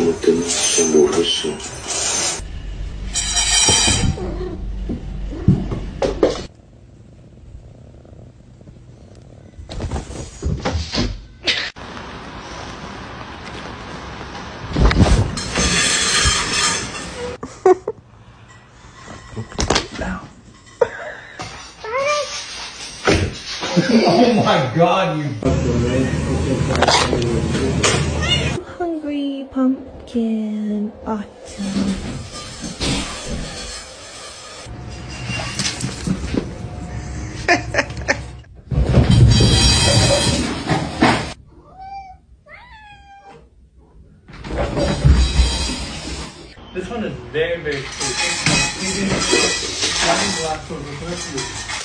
잘못되면 진짜 뭘 했어. Oh my god, you Hungry pumpkin autumn. This one is very, very cool. It's glass over